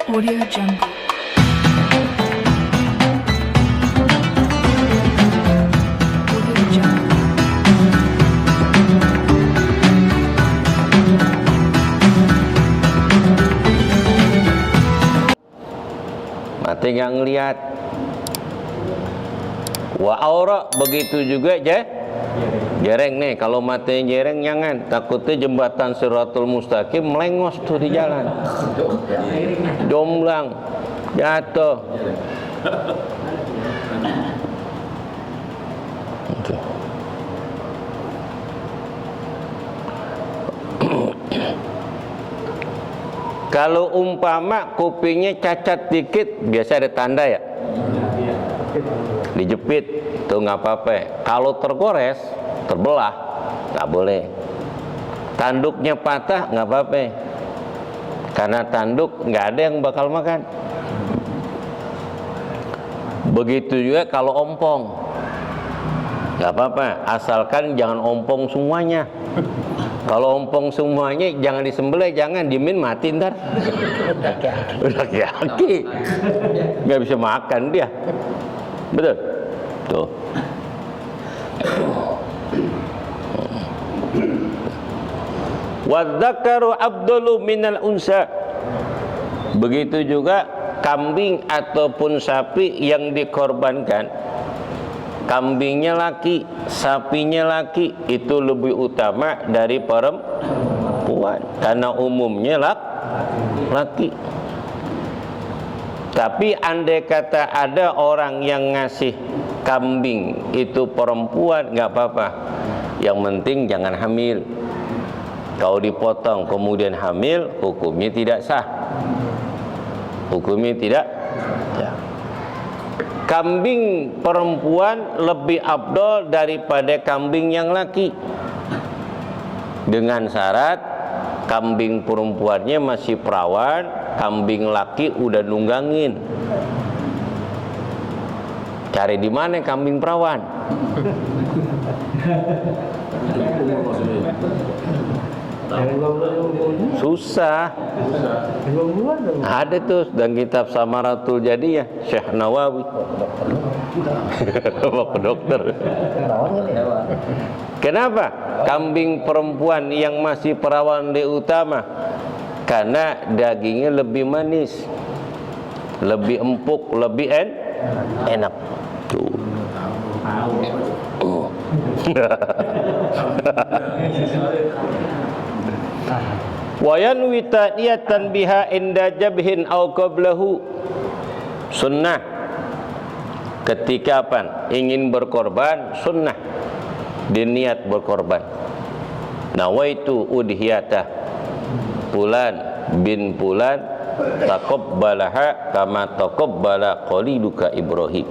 Audio Jungle. Audio Jungle. Mati nggak ngelihat. Wa aura begitu juga jereng nih. Kalau mati jereng jangan, takutnya jembatan Siratul Mustaqim melengos tuh di jalan, jomblang, jatuh. Kalau umpama kupingnya cacat dikit, biasa ada tanda ya, dijepit, tuh nggak apa-apa. Kalau tergores, terbelah, nggak boleh. Tanduknya patah, nggak apa-apa, karena tanduk nggak ada yang bakal makan. Begitu juga kalau ompong, nggak apa-apa, asalkan jangan ompong semuanya. Kalau ompong semuanya jangan disembelih, jangan dimin mati ntar. Udah kaki, nggak bisa makan dia. Betul, tuh. Wadzakaru abdulu minal unsa. Begitu juga kambing ataupun sapi yang dikorbankan, kambingnya laki, sapinya laki, itu lebih utama dari perempuan, karena umumnya laki. Tapi andai kata ada orang yang ngasih kambing itu perempuan, nggak apa-apa. Yang penting jangan hamil. Kalau dipotong kemudian hamil, hukumnya tidak sah. Hukumnya tidak ya. Kambing perempuan lebih afdol daripada kambing yang laki, dengan syarat kambing perempuannya masih perawan, kambing laki udah nunggangin. Cari di mana kambing perawan? Susah. Ada tuh dan kitab Samaratul Jadiyah Syekh Nawawi. Bapak dokter. Kenapa kambing perempuan yang masih perawan lebih utama? Karena dagingnya lebih manis, lebih empuk, lebih enak. Tuh. Wayan wita'iyatan biha inda jabhin au qablahu. Sunnah ketika apa? Ingin berkorban, sunnah diniat berkorban. Nawaitu udhiyatah fulan bin fulan taqabbalaha kama taqabbala qaliluka Ibrahim.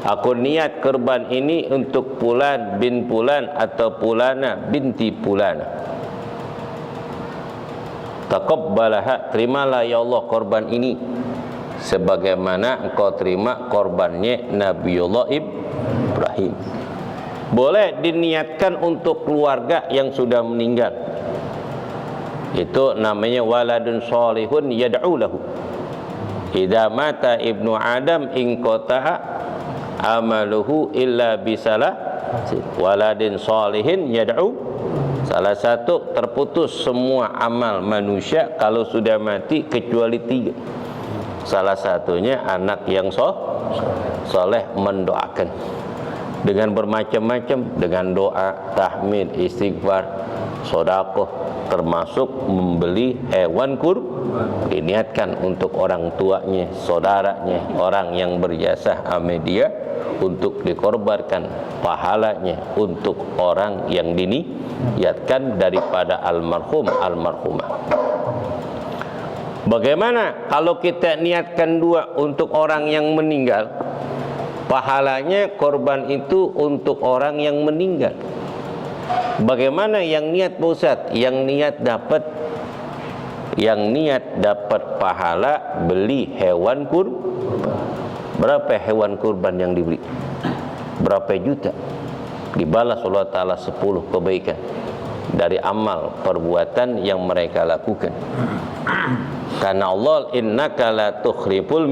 Aku niat korban ini untuk fulan bin fulan atau fulana binti fulana. Taqabbalaha, terimalah ya Allah korban ini sebagaimana engkau terima korbannya Nabiullah Ibrahim. Boleh diniatkan untuk keluarga yang sudah meninggal. Itu namanya waladun sholihun yad'u lahu. Idza mata ibnu Adam in qata'a amaluhu illa bisalah waladin sholihin yad'u. Salah satu, terputus semua amal manusia kalau sudah mati kecuali 3. Salah satunya anak yang soleh mendoakan dengan bermacam-macam, dengan doa, tahmid, istighfar, sedekah, termasuk membeli hewan diniatkan untuk orang tuanya, saudaranya, orang yang berjasa sama dia, untuk dikorbankan pahalanya untuk orang yang diniatkan daripada almarhum almarhumah. Bagaimana kalau kita niatkan 2 untuk orang yang meninggal? Pahalanya korban itu untuk orang yang meninggal. Bagaimana yang niat Pak Ustaz? Yang niat dapat pahala beli hewan Berapa hewan kurban yang dibeli? Berapa juta? Dibalas Allah Ta'ala 10 kebaikan dari amal perbuatan yang mereka lakukan. Karena Allah innaka la tukhliful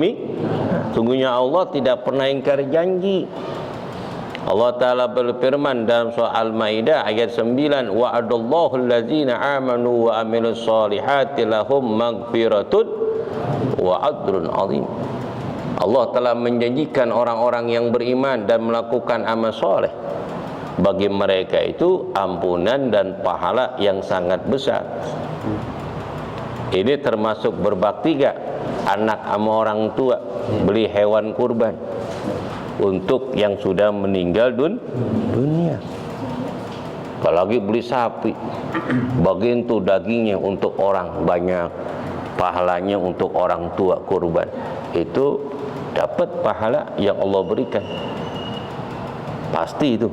sungguhnya Allah tidak pernah ingkar janji. Allah Ta'ala berfirman dalam surah Al-Maidah ayat 9, wa'adallahu allazina amanu wa amilus solihati lahum maghfiratun wa ajrun azim. Allah telah menjanjikan orang-orang yang beriman dan melakukan amal soleh, bagi mereka itu ampunan dan pahala yang sangat besar. Ini termasuk berbakti gak? Anak sama orang tua beli hewan kurban untuk yang sudah meninggal dunia. Apalagi beli sapi, bagian tuh dagingnya untuk orang banyak, pahalanya untuk orang tua kurban. Itu dapat pahala yang Allah berikan. Pasti itu,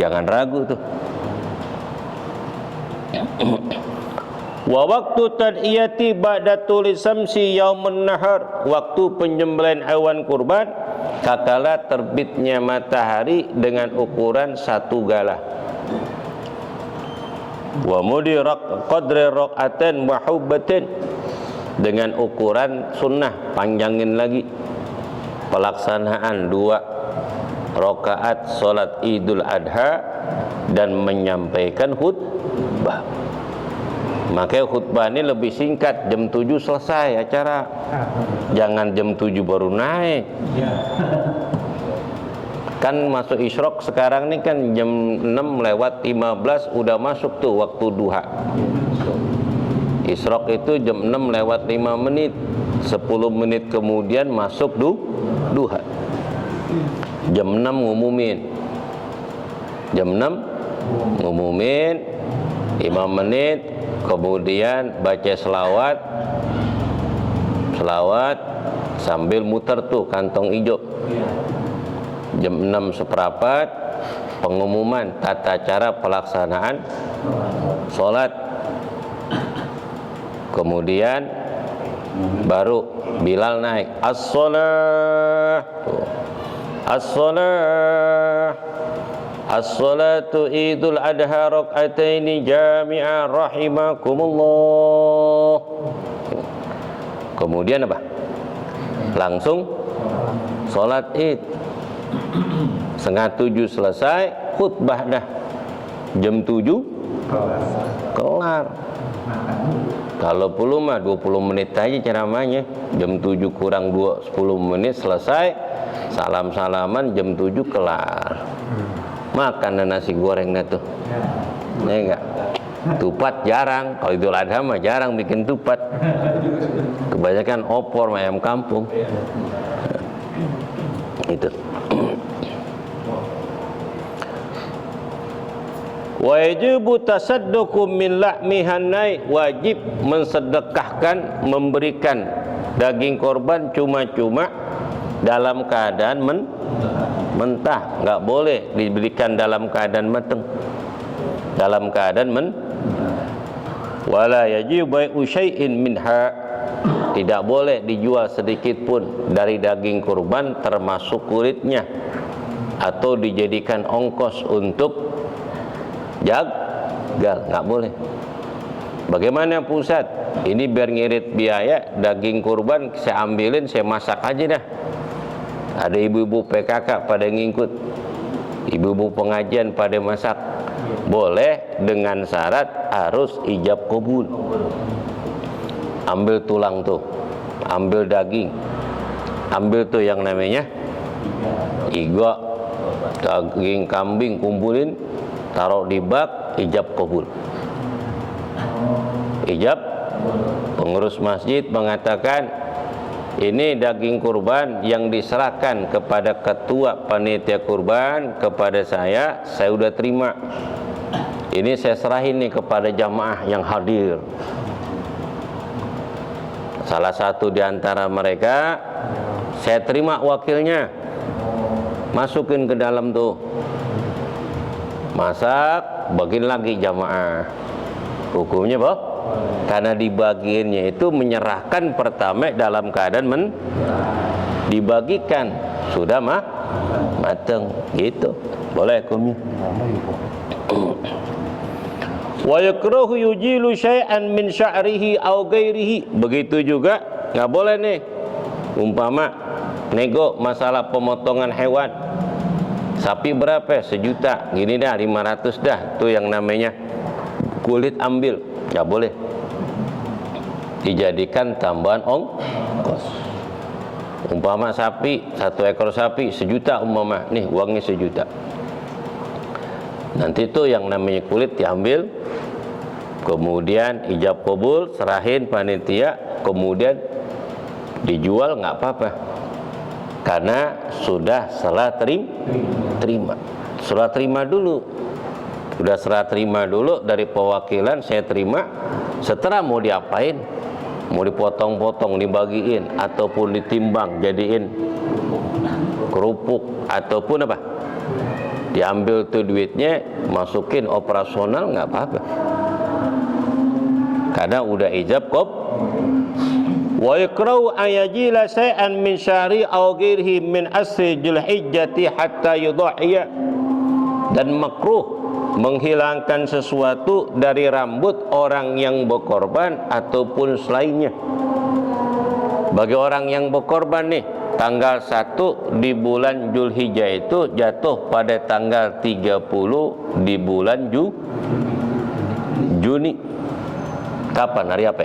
jangan ragu tuh. Wa waktu tadiyati ba'da tuli samsi yaumun nahar, waktu penyembelihan hewan kurban tatkala terbitnya matahari dengan ukuran 1 galah. Wa mudi qadri raqatin wa hubbatin, dengan ukuran sunnah, panjangin lagi pelaksanaan 2 rakaat salat Idul Adha dan menyampaikan khutbah. Makanya khutbah ini lebih singkat, jam 7 selesai acara. Jangan jam 7 baru naik. Kan masuk isyraq sekarang ini kan jam 6:15 udah masuk tuh waktu duha. Isyraq itu jam 6:05, 10 menit kemudian masuk duha. Jam 6 ngumumin. Jam 6 ngumumin 5 menit, kemudian baca selawat sambil muter tuh kantong hijau. Jam 6 seperempat pengumuman tata cara pelaksanaan sholat. Kemudian baru Bilal naik, as-shalah, as-shalah, as-salatu Idul Adha rak'ataini jami'ah rahimakumullah. Kemudian apa? Langsung sholat Id. 6:30 selesai, khutbah dah. Jam 7 kelar. Kalau perlu mah 20 menit aja ceramahnya. Jam 7 kurang 10 menit selesai. Salam-salaman, jam 7 kelar. Makan nasi goreng dah tuh. Ya enggak? Tupat jarang. Kalau Idul Adha mah jarang bikin tupat. Kebanyakan opor ayam kampung. Itu. Wajibu tasadduqu min lahmihan nai, wajib mensedekahkan, memberikan daging korban cuma-cuma dalam keadaan mentah, enggak boleh diberikan dalam keadaan matang. Dalam keadaan wala yajibu bai'u syai'in minha, tidak boleh dijual sedikit pun dari daging kurban termasuk kulitnya atau dijadikan ongkos untuk jagal, nggak boleh. Bagaimana pusat? Ini biar ngirit biaya, daging kurban saya ambilin, saya masak aja dah. Ada ibu-ibu PKK pada ngikut, ibu-ibu pengajian pada masak. Boleh dengan syarat harus ijab kabul. Ambil tulang tuh, ambil daging, ambil tuh yang namanya iga, daging kambing kumpulin, taruh di bak, ijab kabul. Ijab, pengurus masjid mengatakan ini daging kurban yang diserahkan kepada ketua panitia kurban kepada saya sudah terima. Ini saya serahin nih kepada jamaah yang hadir. Salah satu di antara mereka saya terima wakilnya, masukin ke dalam tuh, masak, bagiin lagi jamaah. Hukumnya boh? Karena dibagiannya itu menyerahkan pertama dalam keadaan dibagikan sudah mateng gitu. Boleh hukumnya. Wa yakrahu yujilu syai'an min sya'rihi aw ghairihi. Begitu juga nggak boleh nih umpama nego masalah pemotongan hewan. Sapi berapa? 1 juta. Gini dah 500 dah. Itu yang namanya kulit ambil. Nggak boleh. Dijadikan tambahan ongkos. Umpama sapi, 1 ekor sapi 1 juta umpama. Nih uangnya 1 juta. Nanti itu yang namanya kulit diambil, kemudian ijab kabul, serahin panitia, kemudian dijual nggak apa-apa. Karena sudah serah terima. Serah terima dulu. Sudah serah terima dulu dari perwakilan, saya terima. Setelah mau diapain? Mau dipotong-potong, dibagiin, ataupun ditimbang, jadiin kerupuk, ataupun apa? Diambil tuh duitnya, masukin operasional, nggak apa-apa. Karena udah ijab kop. Wa yakrahu ayajila syai'an min syari aw ghairihi min asri Dzulhijjati hatta yudhiya. Dan makruh menghilangkan sesuatu dari rambut orang yang berkorban ataupun selainnya. Bagi orang yang berkorban nih, tanggal 1 di bulan Dzulhijjah itu jatuh pada tanggal 30 di bulan Juni. Kapan? Hari apa?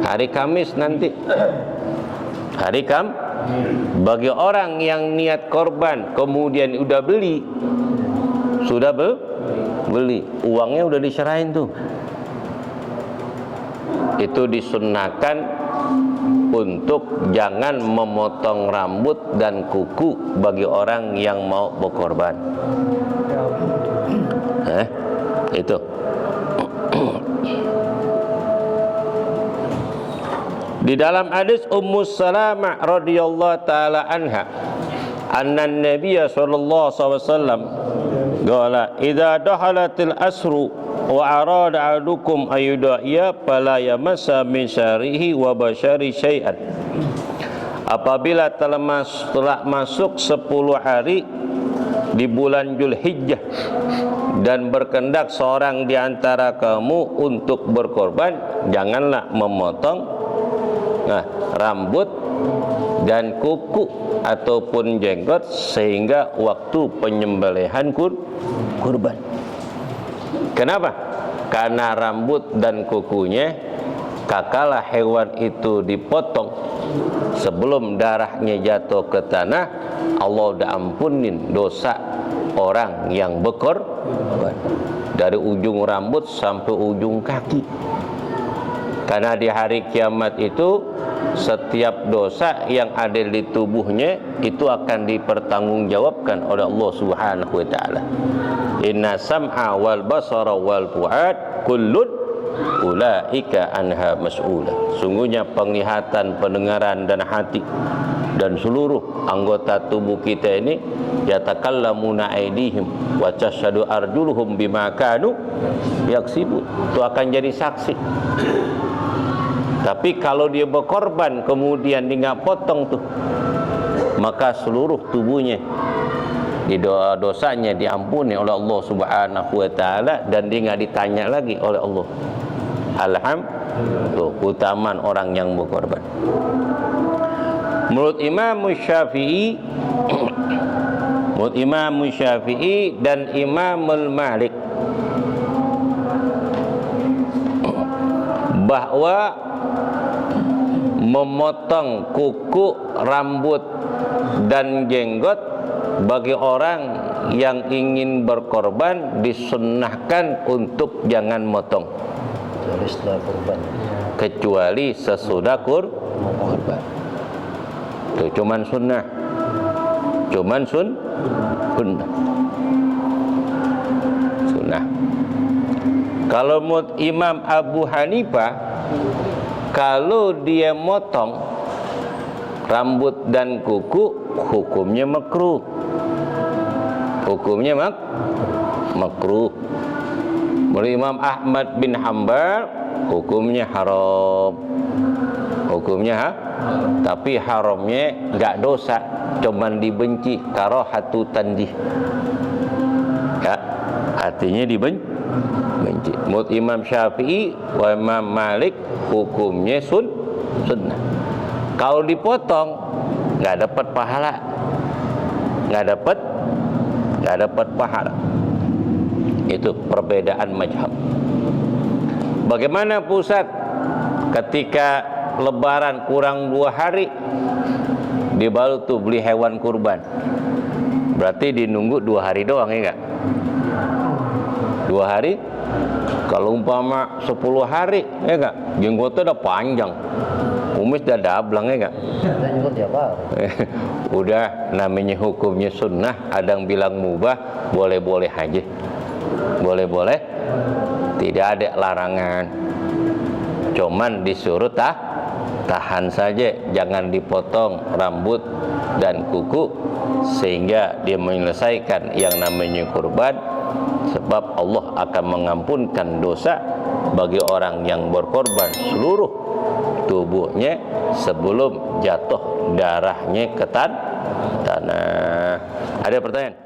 Hari Kamis nanti. Hari bagi orang yang niat korban kemudian udah beli, uangnya udah diserahin tuh. Itu disunnahkan untuk jangan memotong rambut dan kuku bagi orang yang mau berkorban. Itu. Di dalam hadis Ummu Salamah radhiyallahu taala anha, anna Nabiy sallallahu alaihi wasallam qala idza dakhalatil asru wa arada ahadukum ayyudaiya fala yamassa min syarihi wa bashari syai'an. Apabila telah masuk 10 hari di bulan Dzulhijjah dan berkendak seorang di antara kamu untuk berkorban, janganlah memotong rambut dan kuku ataupun jenggot sehingga waktu penyembelihan kurban. Kenapa? Karena rambut dan kukunya, kala hewan itu dipotong sebelum darahnya jatuh ke tanah, Allah udah ampunin dosa orang yang berkorban dari ujung rambut sampai ujung kaki. Karena di hari kiamat itu setiap dosa yang ada di tubuhnya itu akan dipertanggungjawabkan oleh Allah Subhanahu wa taala. Inna sam'a wal basara wal fuad kullun ulaika anha mas'ula. Sungguhnya penglihatan, pendengaran dan hati dan seluruh anggota tubuh kita ini yatakallamuna aydihim wa tashhadu arjuluhum bima kanu yaksibun. Itu akan jadi saksi. Tapi kalau dia berkorban kemudian dia nggak potong tuh, maka seluruh tubuhnya di dosanya diampuni oleh Allah Subhanahu wa taala dan dia nggak ditanya lagi oleh Allah. Alhamdulillah, keutamaan orang yang berkorban. Menurut Imam Syafi'i dan Imam Malik bahwa memotong kuku, rambut dan jenggot bagi orang yang ingin berkorban disunnahkan untuk jangan motong kecuali sesudah kurban. Itu cuman sunnah. Kalau menurut Imam Abu Hanifah, kalau dia motong rambut dan kuku, hukumnya makruh. Makruh. Menurut Imam Ahmad bin Hanbal, hukumnya haram. Tapi haramnya enggak dosa, cuman dibenci, karahatu tanzih. Ya, artinya dibenci. Menurut Imam Syafi'i wa Imam Malik hukumnya sunnah. Kalau dipotong nggak dapat pahala, nggak dapat pahala. Itu perbedaan mazhab. Bagaimana pusat ketika Lebaran kurang 2 hari dibalu tuh beli hewan kurban? Berarti dinunggu 2 hari doang, ya enggak? 2 hari. Kalau umpama 10 hari, ya enggak? Jenggotnya udah panjang, kumis udah dablang, ya enggak? Udah, namanya hukumnya sunnah. Ada yang bilang mubah, boleh-boleh aja. Boleh-boleh, tidak ada larangan. Cuman disuruh tahan saja, jangan dipotong rambut dan kuku sehingga dia menyelesaikan yang namanya kurban, sebab Allah akan mengampunkan dosa bagi orang yang berkorban seluruh tubuhnya sebelum jatuh darahnya ke tanah. Ada pertanyaan?